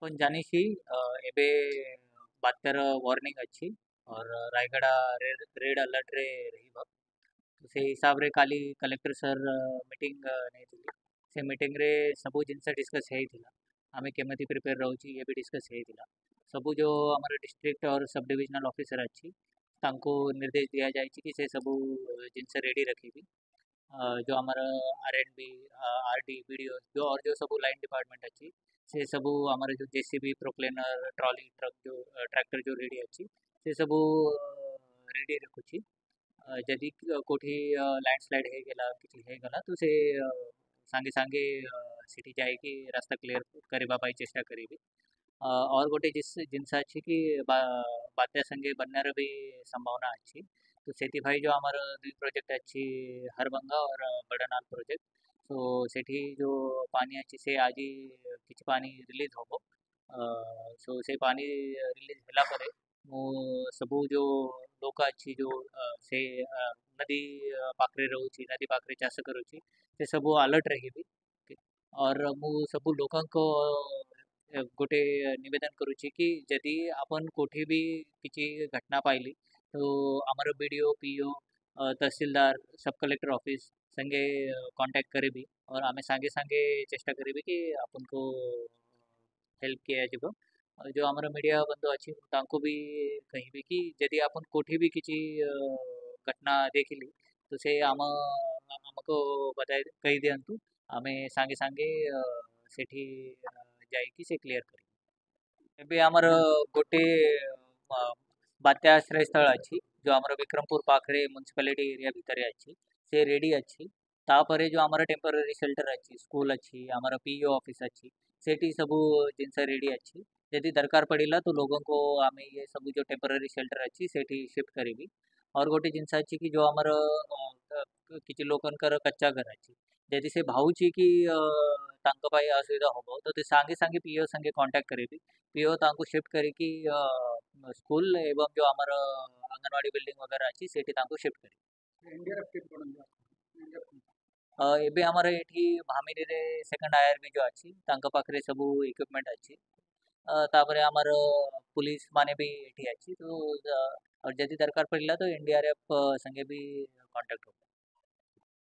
पण ଜାଣିଛି ଏବେ ବାତ୍ୟାର ୱାର୍ଣ୍ଣିଂ ଅଛି ରାୟଗଡ଼ା ରେଡ୍ ଆଲର୍ଟରେ ରହିବ। ତ ସେଇ ହିସାବରେ କାଲି କଲେକ୍ଟର ସାର୍ ମିଟିଂ ନେଇଥିଲେ। ସେ ମିଟିଂରେ ସବୁ ଜିନିଷ ଡିସ୍କସ୍ ହେଇଥିଲା। ଆମେ କେମିତି ପ୍ରିପେୟାର ରହୁଛି ଇଏ ବି ଡିସ୍କସ୍ ହେଇଥିଲା। ସବୁ ଯେଉଁ ଆମର ଡିଷ୍ଟ୍ରିକ୍ଟ और सब डिविजनल ऑफिसर ଅଛି ତାଙ୍କୁ ନିର୍ଦ୍ଦେଶ ଦିଆଯାଇଛି କି ସେ ସବୁ ଜିନିଷ ରେଡ଼ି ରଖିବି। जो हमारा आर.एन.बी, आर.डी, वीडियो जो और जो सब लाइन डिपार्टमेंट अच्छी से सबू हमारे जो जेसीबी प्रोक्लेनर ट्रॉली ट्रक जो ट्रैक्टर जो रेडी अच्छी से सबू रेडी रखुची। जदि कोठी लैंडस्लाइड है गला किसी है गला तो से सांगे सांगे सिटी जाएगी रास्ता क्लियर करबा पाई चेष्टा करीबी। और गोटे जिनस अच्छी कि बात्या संगे बनने भी संभावना अच्छी। तो से जो आमर दुई प्रोजेक्ट अच्छी हरभंगा और बड़नाल प्रोजेक्ट तो सेठी जो पानी अच्छी से आज ही किसी पानी रिलीज होबो। सो से पानी रिलीज होला परे मु सबू जो लोक अच्छी जो से नदी पाखरे रहूची नदी पाखरे चाष करूची से सबू अलर्ट रहिबी। और मु सबू लोकन को गोटे निवेदन करुची कि यदि अपन कोठी भी किसी घटना पाइली तो आमर बीडीओ पीओ तहसीलदार सब कलेक्टर ऑफिस संगे कांटेक्ट करेबी और आमे सांगे सांगे चेष्टा करेबी कि अपन को हेल्प किया जिबो। जो आमर मीडिया बंधु अच्छी तांको भी कहिबी कि यदि अपन कोठी भी किसी घटना देखिली तो से आमको बताए कही दियंतु आमे सांगे सांगे सेठी जाइकी से क्लियर करी। ଏବେ ଆମର ଗୋଟେ ବାତ୍ୟା ଆଶ୍ରୟ ସ୍ଥଳ ଅଛି जो ଆମର ବିକ୍ରମପୁର ପାଖରେ ମ୍ୟୁନିସିପାଲିଟି ଏରିଆ ଭିତରେ ଅଛି ସେ ରେଡ଼ି ଅଛି। ତାପରେ जो ଆମର टेम्पररी शेल्टर ଅଛି स्कूल ଅଛି ଆମର पीओ ऑफिस ଅଛି सेठी ସବୁ ଜିନିଷ ରେଡ଼ି ଅଛି। यदि दरकार पड़िला तो लोगों को आमे ये सब जो टेम्पररी शेल्टर अच्छी सेठी शिफ्ट करीबी। और गोटे जिनस अच्छी कि जो आमर किसी लोकनकर कच्चा घर अच्छी यदि से भावुची कि तांको पाई असुविधा होबो तो ते सांगे सांगे पीओ संगे कांटेक्ट करेबी। पीओ तांको शिफ्ट करिकी स्कूल एवं जो आमर अंगनवाड़ी बिल्डिंग वगैरह अच्छी सेठी तांको शिफ्ट करी। ଏବେ ଆମର ଏଠି ଭାମିରିରେ ସେକେଣ୍ଡ ଆଇଆରବି जो अच्छी तांको पाखरे सबू इक्विपमेंट अच्छी। तापरे आमर पुलिस माने भी एठी अच्छी तो और यदि दरकार पड़िला तो एनडीआरएफ संगे भी कांटेक्ट हो।